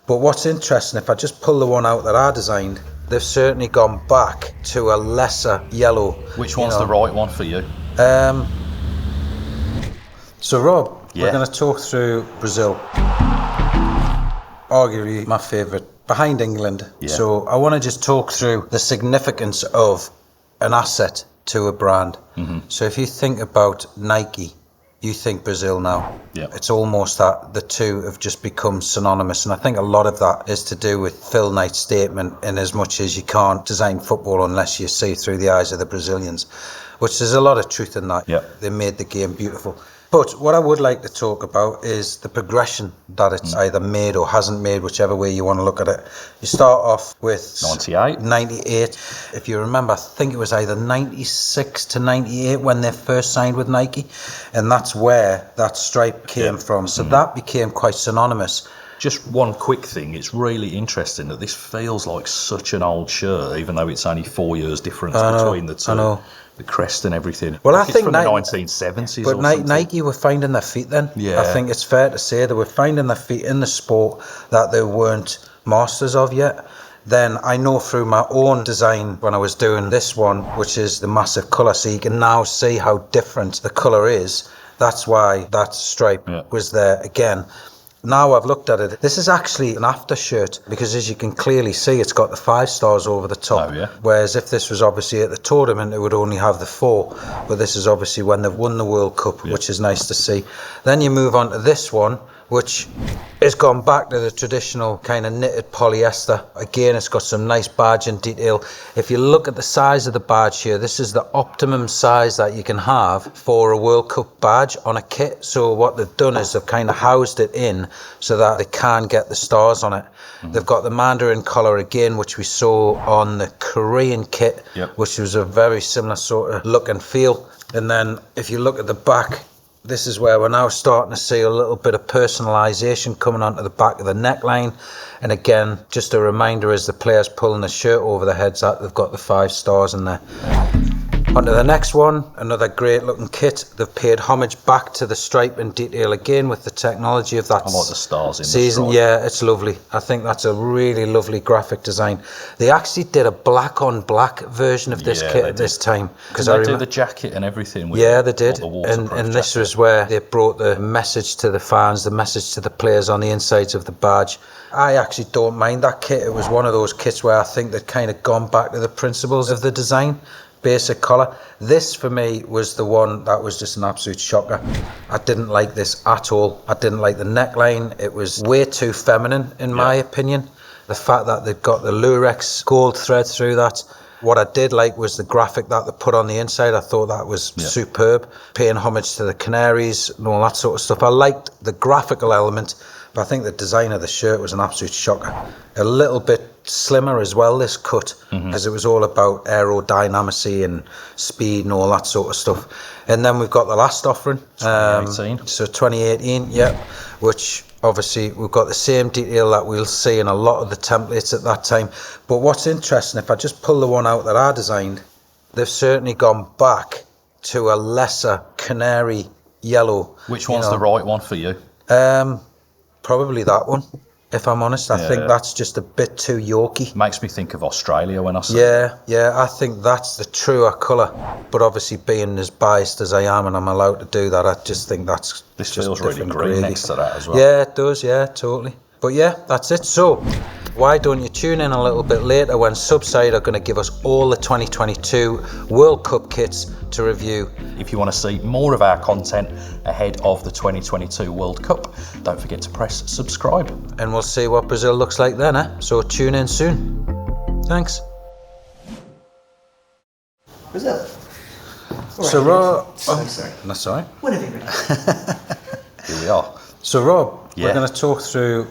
But what's interesting, if I just pull the one out that I designed, they've certainly gone back to a lesser yellow. Which one's the right one for you? So Rob, we're going to talk through Brazil. Arguably my favourite, behind England. Yeah. So I want to just talk through the significance of an asset to a brand. Mm-hmm. So if you think about Nike, you think Brazil now. Yeah. It's almost that the two have just become synonymous. And I think a lot of that is to do with Phil Knight's statement, in as much as you can't design football unless you see through the eyes of the Brazilians, which there's a lot of truth in that. Yeah. They made the game beautiful. But what I would like to talk about is the progression that it's either made or hasn't made, whichever way you want to look at it. You start off with 98. If you remember, I think it was either 96 to 98 when they first signed with Nike. And that's where that stripe came from. So that became quite synonymous. Just one quick thing, it's really interesting that this feels like such an old shirt, even though it's only 4 years difference between the two. I know. The crest and everything. Well, I think from the 1970s. But Nike were finding their feet then. Yeah. I think it's fair to say they were finding their feet in the sport that they weren't masters of yet. Then I know through my own design when I was doing this one, which is the massive colour, so you can now see how different the colour is. That's why that stripe was there again. Now I've looked at it, this is actually an after shirt, because as you can clearly see, it's got the 5 stars over the top. Oh, yeah. Whereas if this was obviously at the tournament, it would only have the 4. But this is obviously when they've won the World Cup, which is nice to see. Then you move on to this one, which has gone back to the traditional kind of knitted polyester. Again, it's got some nice badging detail. If you look at the size of the badge here, this is the optimum size that you can have for a World Cup badge on a kit. So what they've done is they've kind of housed it in so that they can get the stars on it. Mm-hmm. They've got the Mandarin collar again, which we saw on the Korean kit, which was a very similar sort of look and feel. And then if you look at the back, this is where we're now starting to see a little bit of personalisation coming onto the back of the neckline. And again, just a reminder as the players pulling the shirt over their heads that they've got the 5 stars in there. On to the next one, another great looking kit. They've paid homage back to the stripe and detail again with the technology of that. I like the stars in season. The stripe. Yeah, it's lovely. I think that's a really lovely graphic design. They actually did a black on black version of this kit at this time. Because they did the jacket and everything. With they did. And this was where they brought the message to the fans, the message to the players on the insides of the badge. I actually don't mind that kit. It was one of those kits where I think they'd kind of gone back to the principles of the design. Basic collar. This for me was the one that was just an absolute shocker. I didn't like this at all. I didn't like the neckline. It was way too feminine in my opinion. The fact that they've got the Lurex gold thread through that. What I did like was the graphic that they put on the inside. I thought that was superb. Paying homage to the Canaries and all that sort of stuff. I liked the graphical element, but I think the design of the shirt was an absolute shocker. A little bit slimmer as well, this cut, because it was all about aerodynamicy and speed and all that sort of stuff. And then we've got the last offering. 2018. So 2018, which obviously we've got the same detail that we'll see in a lot of the templates at that time. But what's interesting, if I just pull the one out that I designed, they've certainly gone back to a lesser canary yellow. Which one's the right one for you? Probably that one, if I'm honest. I think that's just a bit too Yorkie. Makes me think of Australia when I see it. Yeah, I think that's the truer colour. But obviously being as biased as I am and I'm allowed to do that, I just think that's This just feels really green next to that as well. Yeah, it does, totally. But that's it. So why don't you tune in a little bit later when Subside are going to give us all the 2022 World Cup kits to review. If you want to see more of our content ahead of the 2022 World Cup, don't forget to press subscribe. And we'll see what Brazil looks like then, So tune in soon. Thanks. Brazil. So Rob... Sorry. That's all right. Whenever you're ready. Here we are. So Rob, we're going to talk through